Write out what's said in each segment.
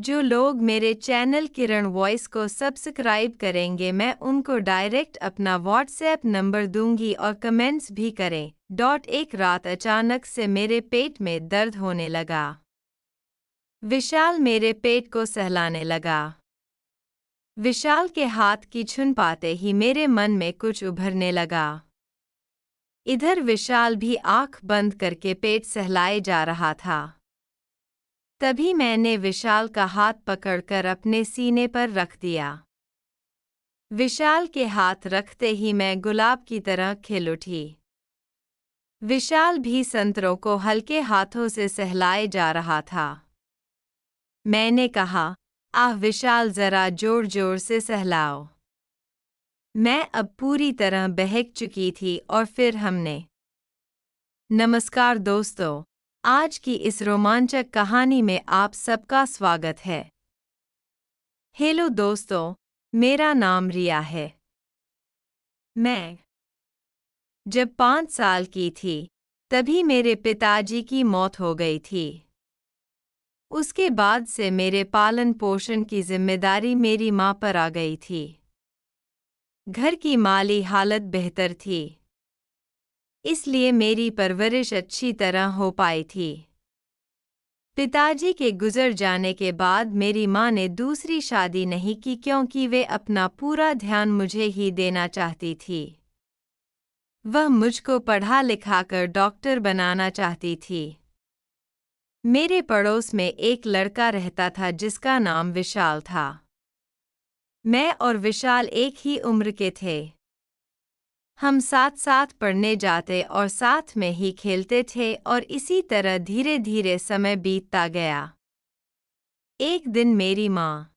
जो लोग मेरे चैनल किरण वॉइस को सब्सक्राइब करेंगे मैं उनको डायरेक्ट अपना व्हाट्सएप नंबर दूंगी और कमेंट्स भी करें। एक रात अचानक से मेरे पेट में दर्द होने लगा। विशाल मेरे पेट को सहलाने लगा। विशाल के हाथ की छुन पाते ही मेरे मन में कुछ उभरने लगा। इधर विशाल भी आंख बंद करके पेट सहलाए जा रहा था। तभी मैंने विशाल का हाथ पकड़कर अपने सीने पर रख दिया। विशाल के हाथ रखते ही मैं गुलाब की तरह खिल उठी। विशाल भी संतरों को हल्के हाथों से सहलाए जा रहा था। मैंने कहा, आह विशाल जरा जोर जोर से सहलाओ। मैं अब पूरी तरह बहक चुकी थी और फिर हमने। नमस्कार दोस्तों, आज की इस रोमांचक कहानी में आप सबका स्वागत है। हेलो दोस्तों, मेरा नाम रिया है। मैं जब 5 साल की थी तभी मेरे पिताजी की मौत हो गई थी। उसके बाद से मेरे पालन पोषण की जिम्मेदारी मेरी मां पर आ गई थी। घर की माली हालत बेहतर थी, इसलिए मेरी परवरिश अच्छी तरह हो पाई थी। पिताजी के गुजर जाने के बाद मेरी मां ने दूसरी शादी नहीं की क्योंकि वे अपना पूरा ध्यान मुझे ही देना चाहती थी। वह मुझको पढ़ा लिखाकर डॉक्टर बनाना चाहती थी। मेरे पड़ोस में एक लड़का रहता था जिसका नाम विशाल था। मैं और विशाल एक ही उम्र के थे। हम साथ साथ पढ़ने जाते और साथ में ही खेलते थे और इसी तरह धीरे धीरे समय बीतता गया। एक दिन मेरी माँ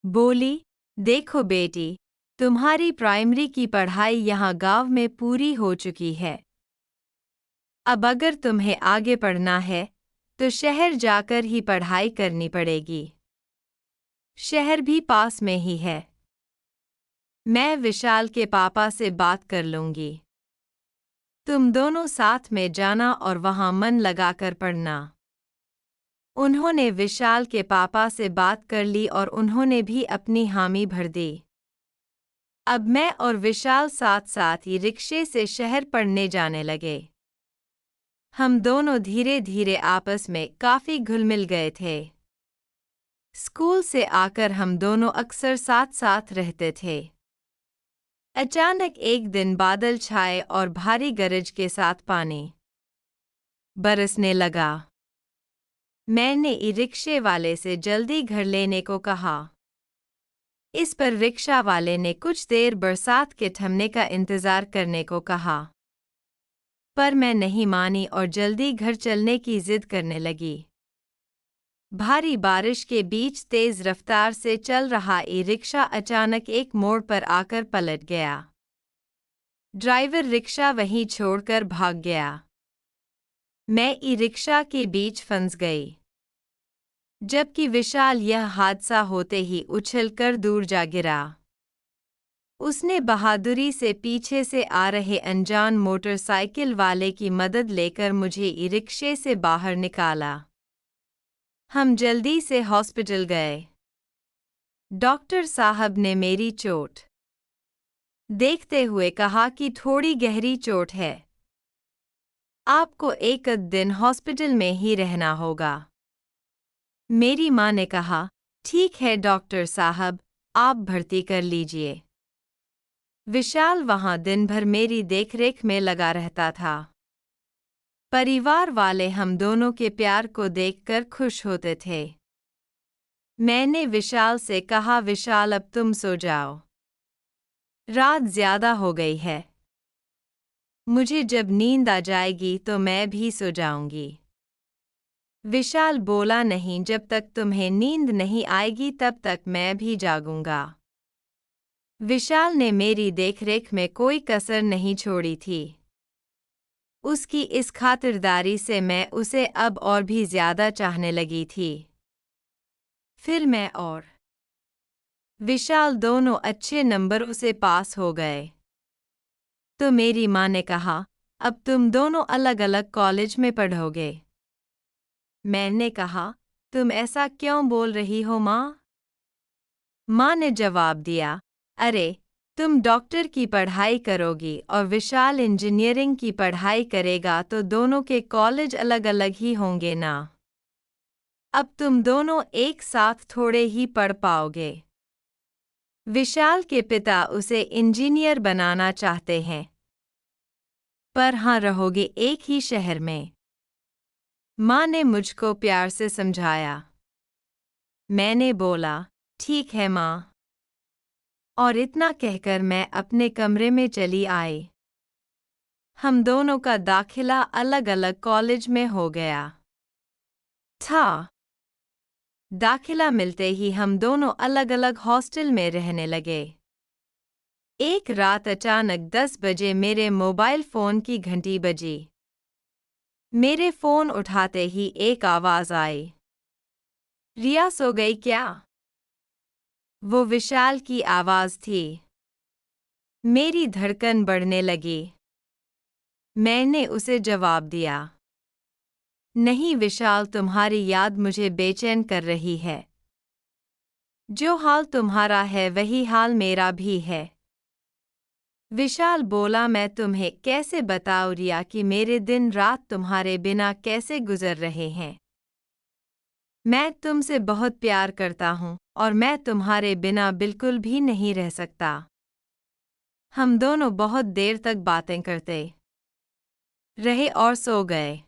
बोली, देखो बेटी, तुम्हारी प्राइमरी की पढ़ाई यहाँ गांव में पूरी हो चुकी है। अब अगर तुम्हें आगे पढ़ना है तो शहर जाकर ही पढ़ाई करनी पड़ेगी। शहर भी पास में ही है। मैं विशाल के पापा से बात कर लूंगी। तुम दोनों साथ में जाना और वहां मन लगाकर पढ़ना। उन्होंने विशाल के पापा से बात कर ली और उन्होंने भी अपनी हामी भर दी। अब मैं और विशाल साथ साथ ही रिक्शे से शहर पढ़ने जाने लगे। हम दोनों धीरे धीरे आपस में काफी घुल मिल गए थे। स्कूल से आकर हम दोनों अक्सर साथ साथ रहते थे। अचानक एक दिन बादल छाए और भारी गरज के साथ पानी बरसने लगा। मैंने ई रिक्शे वाले से जल्दी घर लेने को कहा। इस पर रिक्शा वाले ने कुछ देर बरसात के थमने का इंतजार करने को कहा, पर मैं नहीं मानी और जल्दी घर चलने की जिद करने लगी। भारी बारिश के बीच तेज रफ्तार से चल रहा ई रिक्शा अचानक एक मोड़ पर आकर पलट गया। ड्राइवर रिक्शा वहीं छोड़कर भाग गया। मैं ई रिक्शा के बीच फंस गई, जबकि विशाल यह हादसा होते ही उछलकर दूर जा गिरा। उसने बहादुरी से पीछे से आ रहे अनजान मोटरसाइकिल वाले की मदद लेकर मुझे ई रिक्शे से बाहर निकाला। हम जल्दी से हॉस्पिटल गए। डॉक्टर साहब ने मेरी चोट देखते हुए कहा कि थोड़ी गहरी चोट है, आपको एक दिन हॉस्पिटल में ही रहना होगा। मेरी मां ने कहा, ठीक है डॉक्टर साहब, आप भर्ती कर लीजिए। विशाल वहां दिन भर मेरी देखरेख में लगा रहता था। परिवार वाले हम दोनों के प्यार को देखकर खुश होते थे। मैंने विशाल से कहा, विशाल अब तुम सो जाओ, रात ज्यादा हो गई है। मुझे जब नींद आ जाएगी तो मैं भी सो जाऊंगी। विशाल बोला, नहीं, जब तक तुम्हें नींद नहीं आएगी तब तक मैं भी जागूंगा। विशाल ने मेरी देखरेख में कोई कसर नहीं छोड़ी थी। उसकी इस खातिरदारी से मैं उसे अब और भी ज्यादा चाहने लगी थी। फिर मैं और विशाल दोनों अच्छे नंबरों से पास हो गए। तो मेरी मां ने कहा, अब तुम दोनों अलग अलग कॉलेज में पढ़ोगे। मैंने कहा, तुम ऐसा क्यों बोल रही हो माँ? माँ ने जवाब दिया, अरे, तुम डॉक्टर की पढ़ाई करोगी और विशाल इंजीनियरिंग की पढ़ाई करेगा तो दोनों के कॉलेज अलग अलग ही होंगे ना। अब तुम दोनों एक साथ थोड़े ही पढ़ पाओगे। विशाल के पिता उसे इंजीनियर बनाना चाहते हैं, पर हाँ रहोगे एक ही शहर में। माँ ने मुझको प्यार से समझाया। मैंने बोला, ठीक है माँ। और इतना कहकर मैं अपने कमरे में चली आई। हम दोनों का दाखिला अलग अलग कॉलेज में हो गया था। दाखिला मिलते ही हम दोनों अलग अलग हॉस्टल में रहने लगे। एक रात अचानक 10 बजे मेरे मोबाइल फ़ोन की घंटी बजी। मेरे फ़ोन उठाते ही एक आवाज़ आई, रिया सो गई क्या? वो विशाल की आवाज़ थी। मेरी धड़कन बढ़ने लगी। मैंने उसे जवाब दिया, नहीं विशाल, तुम्हारी याद मुझे बेचैन कर रही है। जो हाल तुम्हारा है वही हाल मेरा भी है। विशाल बोला, मैं तुम्हें कैसे बताऊं रिया कि मेरे दिन रात तुम्हारे बिना कैसे गुजर रहे हैं। मैं तुमसे बहुत प्यार करता हूँ और मैं तुम्हारे बिना बिल्कुल भी नहीं रह सकता। हम दोनों बहुत देर तक बातें करते रहे और सो गए।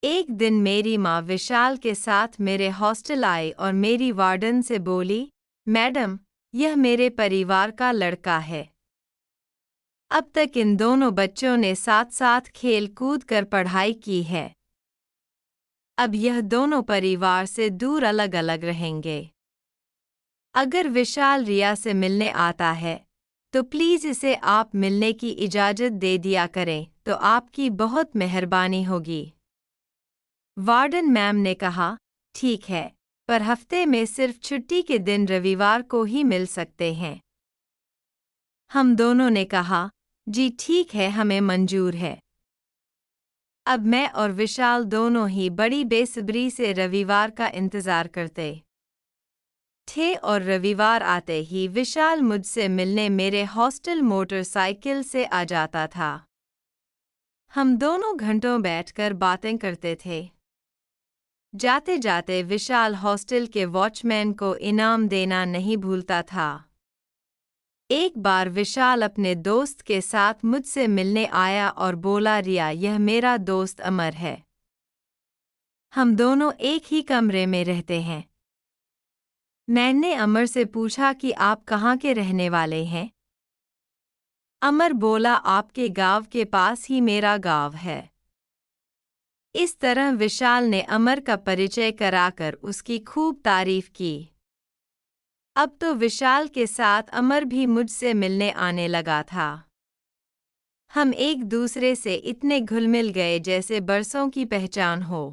एक दिन मेरी माँ विशाल के साथ मेरे हॉस्टल आई और मेरी वार्डन से बोली, मैडम, यह मेरे परिवार का लड़का है। अब तक इन दोनों बच्चों ने साथ साथ खेल कूद कर पढ़ाई की है। अब यह दोनों परिवार से दूर अलग अलग रहेंगे। अगर विशाल रिया से मिलने आता है तो प्लीज़ इसे आप मिलने की इजाज़त दे दिया करें तो आपकी बहुत मेहरबानी होगी। वार्डन मैम ने कहा, ठीक है, पर हफ्ते में सिर्फ छुट्टी के दिन रविवार को ही मिल सकते हैं। हम दोनों ने कहा, जी ठीक है, हमें मंजूर है। अब मैं और विशाल दोनों ही बड़ी बेसब्री से रविवार का इंतज़ार करते थे और रविवार आते ही विशाल मुझसे मिलने मेरे हॉस्टल मोटरसाइकिल से आ जाता था। हम दोनों घंटों बैठकर बातें करते थे। जाते जाते विशाल हॉस्टल के वॉचमैन को इनाम देना नहीं भूलता था। एक बार विशाल अपने दोस्त के साथ मुझसे मिलने आया और बोला, रिया, यह मेरा दोस्त अमर है। हम दोनों एक ही कमरे में रहते हैं। मैंने अमर से पूछा कि आप कहाँ के रहने वाले हैं? अमर बोला, आपके गांव के पास ही मेरा गांव है। इस तरह विशाल ने अमर का परिचय कराकर उसकी खूब तारीफ की। अब तो विशाल के साथ अमर भी मुझसे मिलने आने लगा था। हम एक दूसरे से इतने घुल-मिल गए जैसे बरसों की पहचान हो।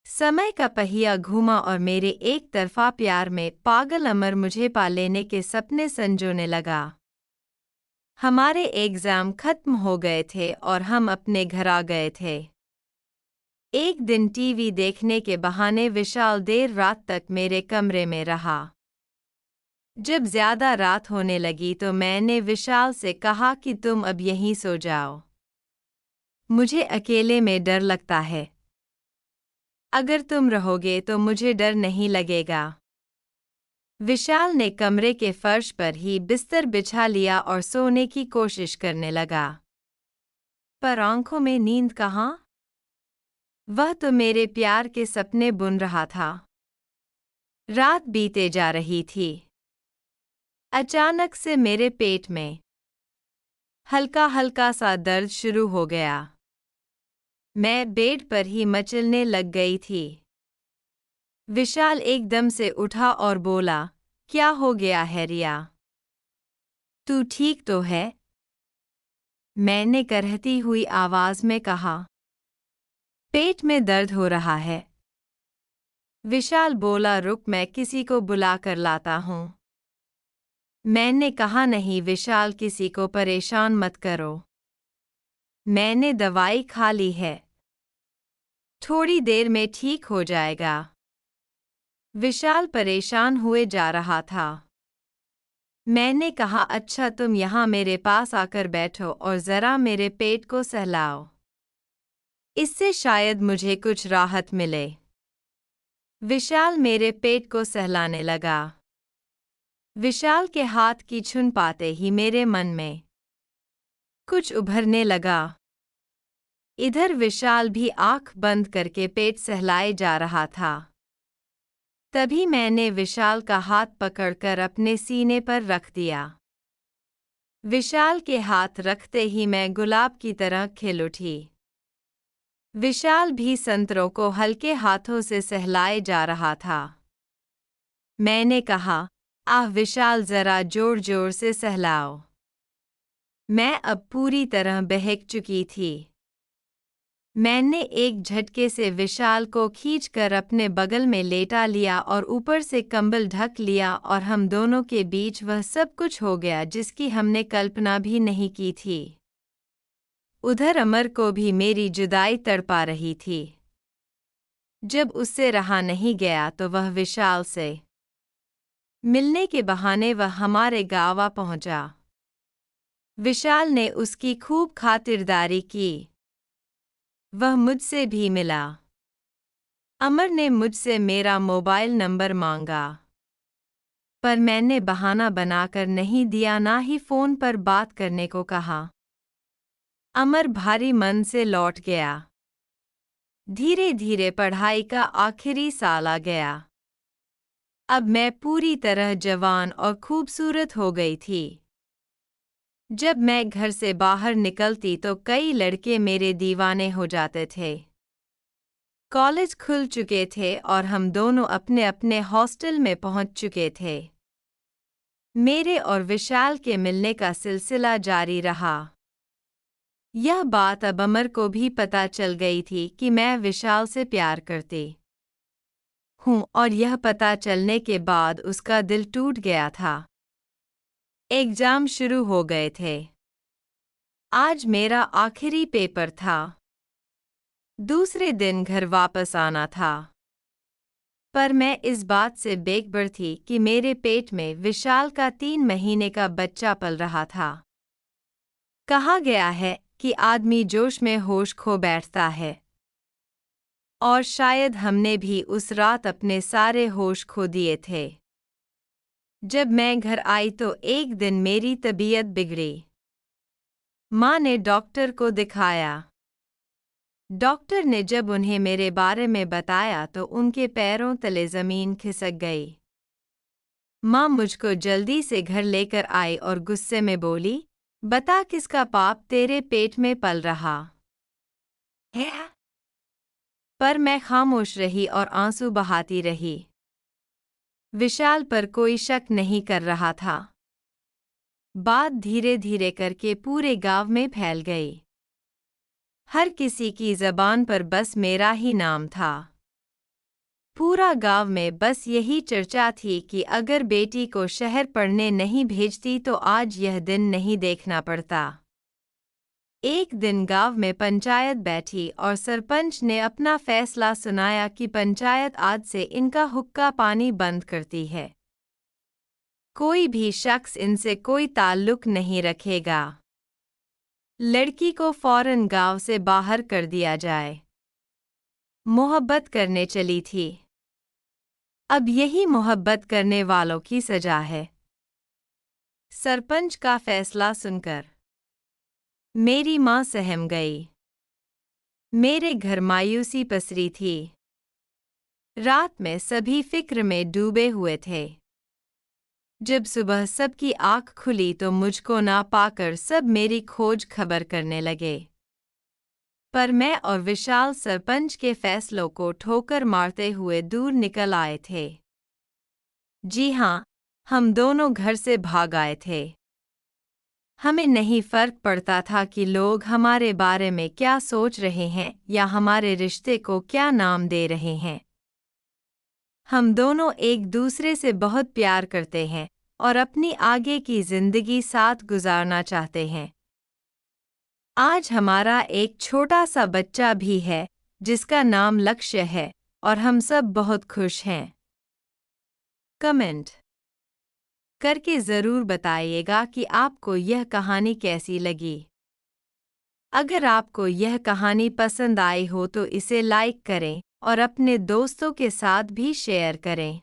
समय का पहिया घूमा और मेरे एक तरफा प्यार में पागल अमर मुझे पा लेने के सपने संजोने लगा। हमारे एग्ज़ाम खत्म हो गए थे और हम अपने घर आ गए थे। एक दिन टीवी देखने के बहाने विशाल देर रात तक मेरे कमरे में रहा। जब ज्यादा रात होने लगी तो मैंने विशाल से कहा कि तुम अब यहीं सो जाओ। मुझे अकेले में डर लगता है। अगर तुम रहोगे तो मुझे डर नहीं लगेगा। विशाल ने कमरे के फर्श पर ही बिस्तर बिछा लिया और सोने की कोशिश करने लगा। पर आंखों में नींद कहाँ? वह तो मेरे प्यार के सपने बुन रहा था। रात बीते जा रही थी। अचानक से मेरे पेट में हल्का हल्का सा दर्द शुरू हो गया। मैं बेड पर ही मचलने लग गई थी। विशाल एकदम से उठा और बोला, क्या हो गया है रिया? तू ठीक तो है? मैंने करहती हुई आवाज में कहा, पेट में दर्द हो रहा है। विशाल बोला, रुक, मैं किसी को बुला कर लाता हूँ। मैंने कहा, नहीं विशाल, किसी को परेशान मत करो। मैंने दवाई खा ली है। थोड़ी देर में ठीक हो जाएगा। विशाल परेशान हुए जा रहा था। मैंने कहा, अच्छा तुम यहाँ मेरे पास आकर बैठो और ज़रा मेरे पेट को सहलाओ। इससे शायद मुझे कुछ राहत मिले। विशाल मेरे पेट को सहलाने लगा। विशाल के हाथ की छुन पाते ही मेरे मन में कुछ उभरने लगा। इधर विशाल भी आंख बंद करके पेट सहलाए जा रहा था। तभी मैंने विशाल का हाथ पकड़कर अपने सीने पर रख दिया। विशाल के हाथ रखते ही मैं गुलाब की तरह खिल उठी। विशाल भी संतरों को हल्के हाथों से सहलाए जा रहा था। मैंने कहा, आह विशाल ज़रा जोर जोर से सहलाओ। मैं अब पूरी तरह बहक चुकी थी। मैंने एक झटके से विशाल को खींचकर अपने बगल में लेटा लिया और ऊपर से कंबल ढक लिया और हम दोनों के बीच वह सब कुछ हो गया जिसकी हमने कल्पना भी नहीं की थी। उधर अमर को भी मेरी जुदाई तड़पा रही थी। जब उससे रहा नहीं गया तो वह विशाल से मिलने के बहाने वह हमारे गाँव आ पहुंचा। विशाल ने उसकी खूब खातिरदारी की। वह मुझसे भी मिला। अमर ने मुझसे मेरा मोबाइल नंबर मांगा, पर मैंने बहाना बनाकर नहीं दिया, ना ही फ़ोन पर बात करने को कहा। अमर भारी मन से लौट गया। धीरे धीरे पढ़ाई का आखिरी साल आ गया। अब मैं पूरी तरह जवान और खूबसूरत हो गई थी। जब मैं घर से बाहर निकलती तो कई लड़के मेरे दीवाने हो जाते थे। कॉलेज खुल चुके थे और हम दोनों अपने अपने हॉस्टल में पहुंच चुके थे। मेरे और विशाल के मिलने का सिलसिला जारी रहा। यह बात अब अमर को भी पता चल गई थी कि मैं विशाल से प्यार करती हूँ और यह पता चलने के बाद उसका दिल टूट गया था। एग्जाम शुरू हो गए थे। आज मेरा आखिरी पेपर था। दूसरे दिन घर वापस आना था। पर मैं इस बात से बेखबर थी कि मेरे पेट में विशाल का 3 महीने का बच्चा पल रहा था। कहा गया है कि आदमी जोश में होश खो बैठता है, और शायद हमने भी उस रात अपने सारे होश खो दिए थे। जब मैं घर आई तो एक दिन मेरी तबीयत बिगड़ी। माँ ने डॉक्टर को दिखाया। डॉक्टर ने जब उन्हें मेरे बारे में बताया तो उनके पैरों तले ज़मीन खिसक गई। माँ मुझको जल्दी से घर लेकर आई और गुस्से में बोली, बता किसका पाप तेरे पेट में पल रहा है? पर मैं खामोश रही और आंसू बहाती रही। विशाल पर कोई शक नहीं कर रहा था। बात धीरे धीरे करके पूरे गांव में फैल गई। हर किसी की ज़बान पर बस मेरा ही नाम था। पूरा गांव में बस यही चर्चा थी कि अगर बेटी को शहर पढ़ने नहीं भेजती तो आज यह दिन नहीं देखना पड़ता। एक दिन गांव में पंचायत बैठी और सरपंच ने अपना फैसला सुनाया कि पंचायत आज से इनका हुक्का पानी बंद करती है। कोई भी शख्स इनसे कोई ताल्लुक नहीं रखेगा। लड़की को फौरन गांव से बाहर कर दिया जाए। मोहब्बत करने चली थी। अब यही मोहब्बत करने वालों की सजा है। सरपंच का फैसला सुनकर मेरी माँ सहम गई। मेरे घर मायूसी पसरी थी। रात में सभी फिक्र में डूबे हुए थे। जब सुबह सबकी आँख खुली तो मुझको ना पाकर सब मेरी खोज खबर करने लगे। पर मैं और विशाल सरपंच के फैसलों को ठोकर मारते हुए दूर निकल आए थे। जी हाँ, हम दोनों घर से भाग आए थे। हमें नहीं फर्क पड़ता था कि लोग हमारे बारे में क्या सोच रहे हैं या हमारे रिश्ते को क्या नाम दे रहे हैं। हम दोनों एक दूसरे से बहुत प्यार करते हैं और अपनी आगे की जिंदगी साथ गुजारना चाहते हैं। आज हमारा एक छोटा सा बच्चा भी है जिसका नाम लक्ष्य है और हम सब बहुत खुश हैं। कमेंट करके ज़रूर बताइएगा कि आपको यह कहानी कैसी लगी। अगर आपको यह कहानी पसंद आई हो तो इसे लाइक करें और अपने दोस्तों के साथ भी शेयर करें।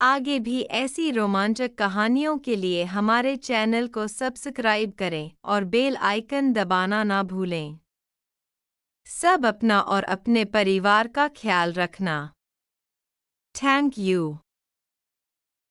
आगे भी ऐसी रोमांचक कहानियों के लिए हमारे चैनल को सब्सक्राइब करें और बेल आइकन दबाना ना भूलें। सब अपना और अपने परिवार का ख्याल रखना। Thank you.